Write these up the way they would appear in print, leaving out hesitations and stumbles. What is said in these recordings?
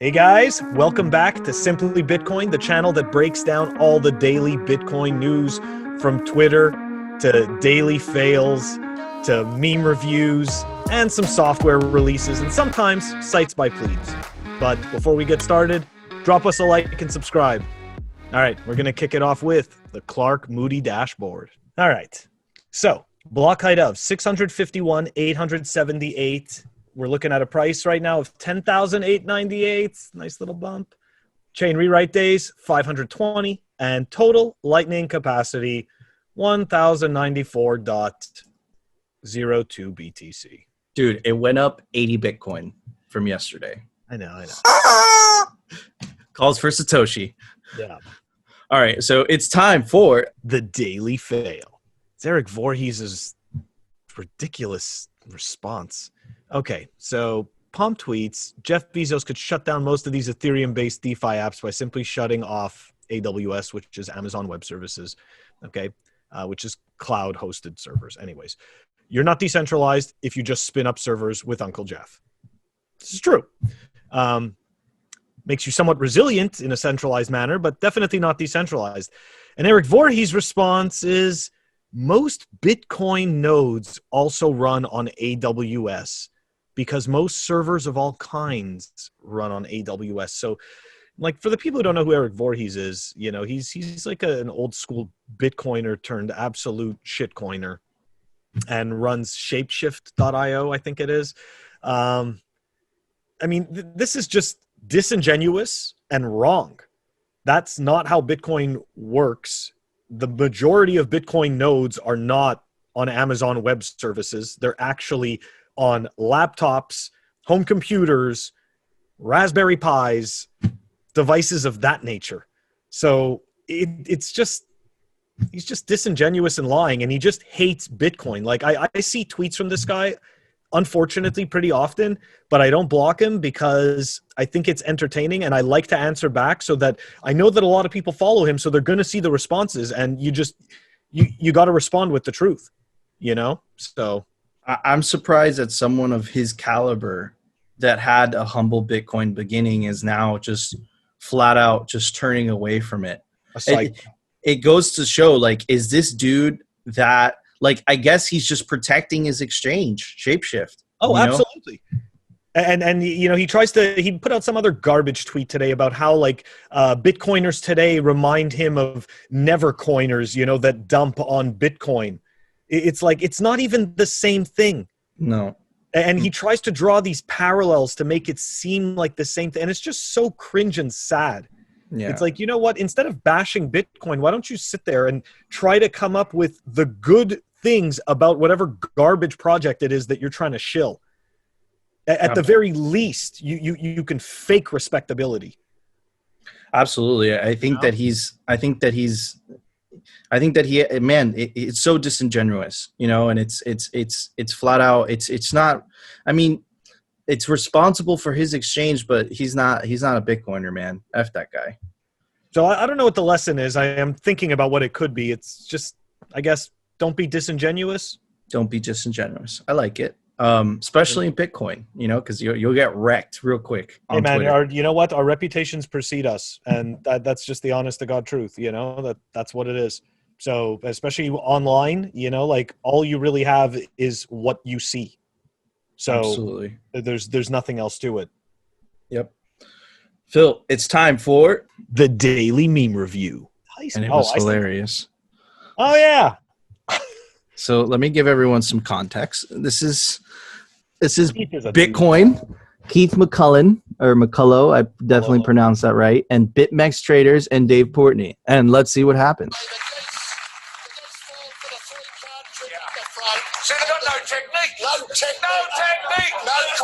Hey guys, welcome back to Simply Bitcoin, the channel that breaks down all the daily Bitcoin news from Twitter to daily fails to meme reviews and some software releases and sometimes sites by plebes. But before we get started, drop us a like and subscribe. All right, we're going to kick it off with the Clark Moody dashboard. All right, so block height of 651,878. We're looking at a price right now of 10,898. Nice little bump. Chain rewrite days, 520. And total lightning capacity, 1,094.02 BTC. Dude, it went up 80 Bitcoin from yesterday. I know. Calls for Satoshi. Yeah. All right, so it's time for the daily fail. It's Eric Voorhees' ridiculous response. Okay, so Pomp tweets, Jeff Bezos could shut down most of these Ethereum-based DeFi apps by simply shutting off AWS, which is Amazon Web Services, okay, which is cloud-hosted servers. Anyways, you're not decentralized if you just spin up servers with Uncle Jeff. This is true. Makes you somewhat resilient in a centralized manner, but definitely not decentralized. And Eric Voorhees' response is, most Bitcoin nodes also run on AWS because most servers of all kinds run on AWS. So, like, for the people who don't know who Eric Voorhees is, you know, he's like an old school Bitcoiner turned absolute shitcoiner and runs shapeshift.io, I think it is. I mean, this is just disingenuous and wrong. That's not how Bitcoin works. The majority of Bitcoin nodes are not on Amazon Web Services. They're actually on laptops, home computers, Raspberry Pis, devices of that nature. So he's just disingenuous and lying, and he just hates Bitcoin. Like, I see tweets from this guy, unfortunately, pretty often, but I don't block him because I think it's entertaining and I like to answer back so that I know that a lot of people follow him, so they're going to see the responses, and you got to respond with the truth, you know? So I'm surprised that someone of his caliber that had a humble Bitcoin beginning is now just flat out just turning away from it. It goes to show, like, is this dude that, like, I guess he's just protecting his exchange, Shapeshift. Oh, absolutely. And you know, he put out some other garbage tweet today about how, like, Bitcoiners today remind him of never coiners, you know, that dump on Bitcoin. It's like, it's not even the same thing. No. And he tries to draw these parallels to make it seem like the same thing. And it's just so cringe and sad. Yeah. It's like, you know what? Instead of bashing Bitcoin, why don't you sit there and try to come up with the good things about whatever garbage project it is that you're trying to shill? At the very least, you can fake respectability. Absolutely. I think that it's so disingenuous, you know, and it's flat out. It's not, I mean, it's responsible for his exchange, but he's not a Bitcoiner, man. F that guy. So I don't know what the lesson is. I am thinking about what it could be. It's just, I guess, don't be disingenuous. Don't be disingenuous. I like it. Especially in Bitcoin, you know, because you'll get wrecked real quick on Twitter. You know what? Our reputations precede us, and that's just the honest to God truth. You know, that's what it is. So especially online, you know, like, all you really have is what you see. So absolutely, there's nothing else to it. Yep. Phil, it's time for the daily meme review. And it was hilarious. Oh yeah. So let me give everyone some context. This is Bitcoin, Keith McCullough, or McCullough, I definitely pronounced that right, and BitMEX traders and Dave Portney. And let's see what happens. See, they've got no technique. No technique.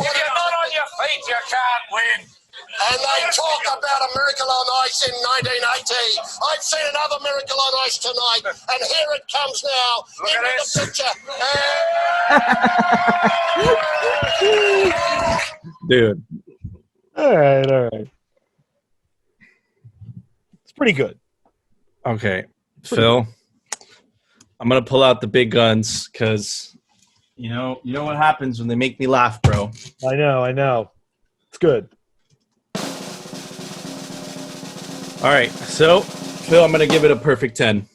If you're not on your feet, you can't win. And they talk about a miracle on ice in 1980. I've seen another miracle on ice tonight, and here it comes now into the picture. Dude. All right. It's pretty good. Okay, Phil, I'm going to pull out the big guns because, you know what happens when they make me laugh, bro. I know. It's good. All right. So, Phil, I'm going to give it a perfect 10.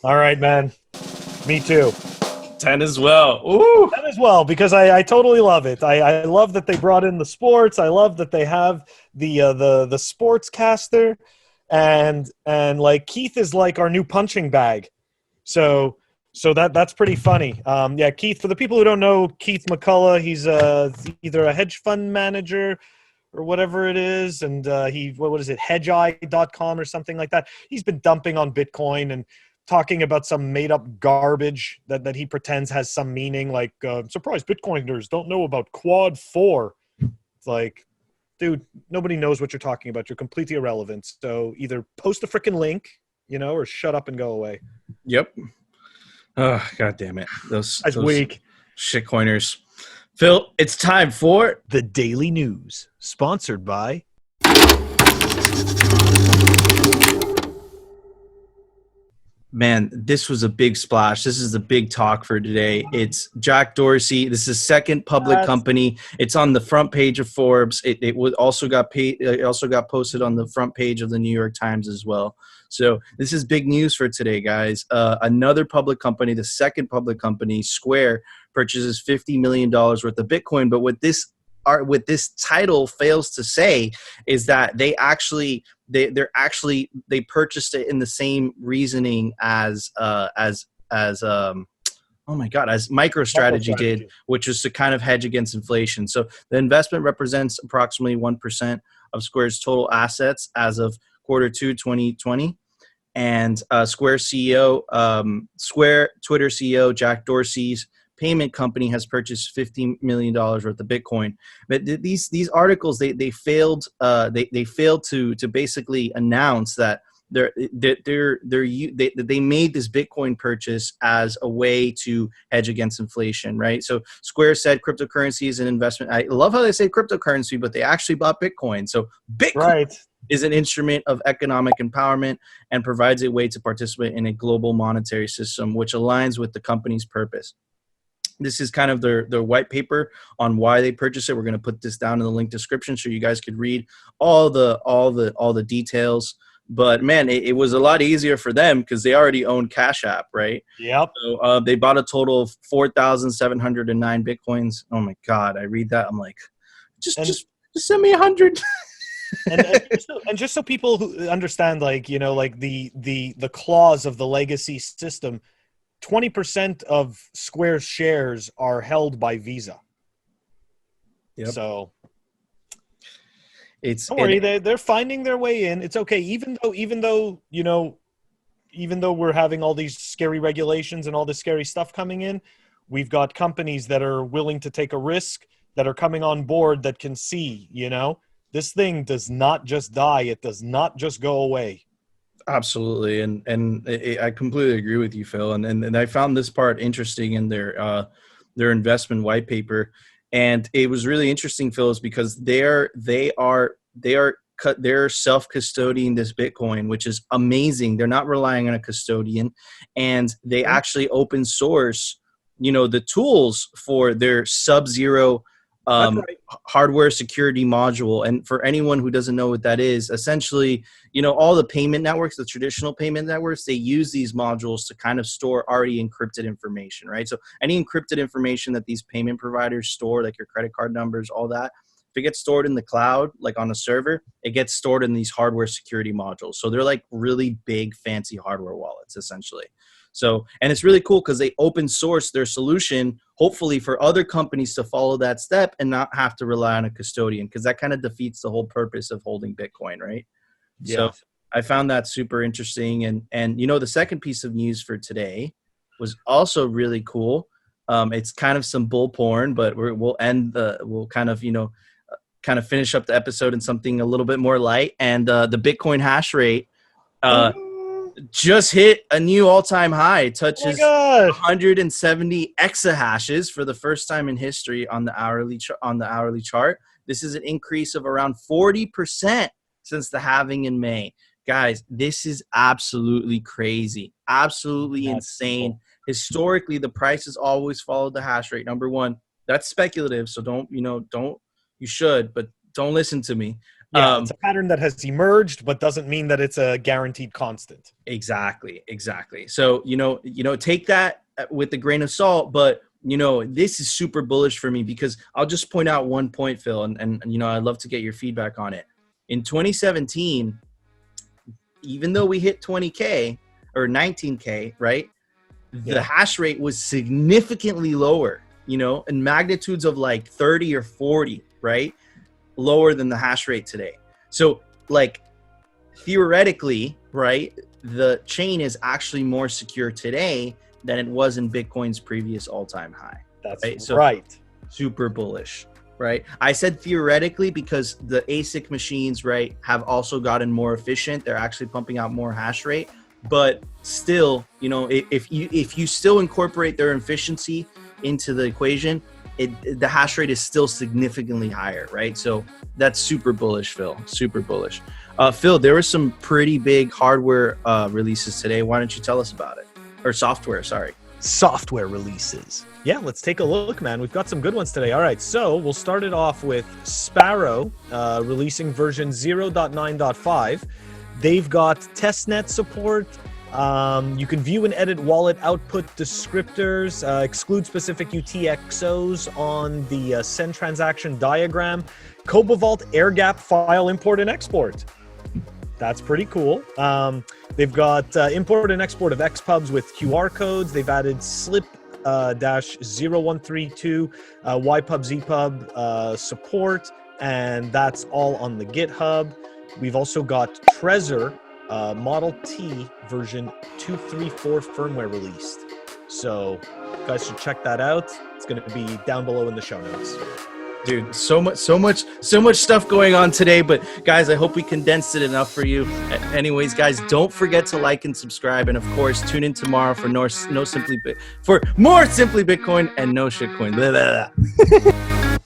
All right, man. Me too. 10 as well. Ooh. That as well, because I totally love it. I love that they brought in the sports. I love that they have the sportscaster, and like Keith is like our new punching bag. So that's pretty funny. Yeah, Keith. For the people who don't know, Keith McCullough, he's either a hedge fund manager or whatever it is, and what is it, hedgeye.com or something like that. He's been dumping on Bitcoin and talking about some made-up garbage that he pretends has some meaning, like surprised Bitcoiners don't know about Quad 4. It's like, dude, nobody knows what you're talking about. You're completely irrelevant. So either post a freaking link, or shut up and go away. Yep. Oh, God damn it. Those weak shitcoiners. Phil, it's time for the Daily News, sponsored by... Man, this was a big splash. This is the big talk for today. It's Jack Dorsey. This is his second public company. It's on the front page of Forbes. It also got posted on the front page of the New York Times as well. So this is big news for today, guys. Another public company, the second public company, Square, purchases $50 million worth of Bitcoin. But what this title fails to say is that they purchased it in the same reasoning as MicroStrategy did, which was to kind of hedge against inflation. So the investment represents approximately 1% of Square's total assets as of Q2 2020. And Square Twitter CEO Jack Dorsey's payment company has purchased $50 million worth of Bitcoin. But these articles, they failed to basically announce that they made this Bitcoin purchase as a way to hedge against inflation, right? So Square said cryptocurrency is an investment. I love how they say cryptocurrency, but they actually bought Bitcoin. So Bitcoin is an instrument of economic empowerment and provides a way to participate in a global monetary system, which aligns with the company's purpose. This is kind of their white paper on why they purchased it. We're going to put this down in the link description so you guys could read all the details. But man, it was a lot easier for them because they already own Cash App, right? Yep. So they bought a total of 4,709 Bitcoins. Oh my God, I read that, I'm like, just send me 100. and just so people who understand, like the clause of the legacy system. 20% of Square's shares are held by Visa. Yep. So don't worry, they're finding their way in. It's okay, even though we're having all these scary regulations and all this scary stuff coming in, we've got companies that are willing to take a risk, that are coming on board, that can see, this thing does not just die. It does not just go away. Absolutely, and I completely agree with you, Phil. And I found this part interesting in their investment white paper, and it was really interesting, Phil, is because they're self-custodying this Bitcoin, which is amazing. They're not relying on a custodian, and they actually open source, the tools for their Sub-Zero hardware security module. And for anyone who doesn't know what that is, essentially, all the payment networks, the traditional payment networks, they use these modules to kind of store already encrypted information, right? So any encrypted information that these payment providers store, like your credit card numbers, all that, if it gets stored in the cloud, like on a server, it gets stored in these hardware security modules. So they're like really big, fancy hardware wallets, essentially. So, and it's really cool because they open source their solution, hopefully for other companies to follow that step and not have to rely on a custodian, because that kind of defeats the whole purpose of holding Bitcoin, right? Yeah. So I found that super interesting. And the second piece of news for today was also really cool. It's kind of some bull porn, but we'll kind of finish up the episode in something a little bit more light. And the Bitcoin hash rate just hit a new all-time high. It touches 170 exahashes for the first time in history on the hourly chart. This is an increase of around 40% since the halving in May. Guys, this is absolutely crazy, absolutely insane. Cool. Historically, the price has always followed the hash rate. Number one, that's speculative, so you should, but don't listen to me. Yeah, it's a pattern that has emerged, but doesn't mean that it's a guaranteed constant. Exactly. So, take that with a grain of salt, but this is super bullish for me because I'll just point out one point, Phil, and I'd love to get your feedback on it. In 2017, even though we hit 20K or 19K, right? The hash rate was significantly lower, in magnitudes of like 30 or 40, right? Lower than the hash rate today. So like theoretically, right, the chain is actually more secure today than it was in Bitcoin's previous all-time high. That's right. So right. Super bullish, right? I said theoretically because the ASIC machines, right, have also gotten more efficient. They're actually pumping out more hash rate, but still, if you still incorporate their efficiency into the equation, the hash rate is still significantly higher, right? So that's super bullish, Phil. Super bullish. Phil, there were some pretty big hardware releases today. Why don't you tell us about it? Or software, sorry. Software releases. Yeah, let's take a look, man. We've got some good ones today. All right, so we'll start it off with Sparrow releasing version 0.9.5. They've got testnet support. You can view and edit wallet output descriptors, exclude specific UTXOs on the send transaction diagram, Cobalt air gap file import and export. That's pretty cool. They've got import and export of XPubs with QR codes. They've added slip-0132 YPub ZPub support, and that's all on the GitHub. We've also got Trezor Model T version 2.3.4 firmware released. So you guys should check that out. It's going to be down below in the show notes. Dude, so much stuff going on today, but guys, I hope we condensed it enough for you. Anyways, guys, don't forget to like and subscribe, and of course, tune in tomorrow for more Simply Bitcoin and no shitcoin. Blah, blah, blah.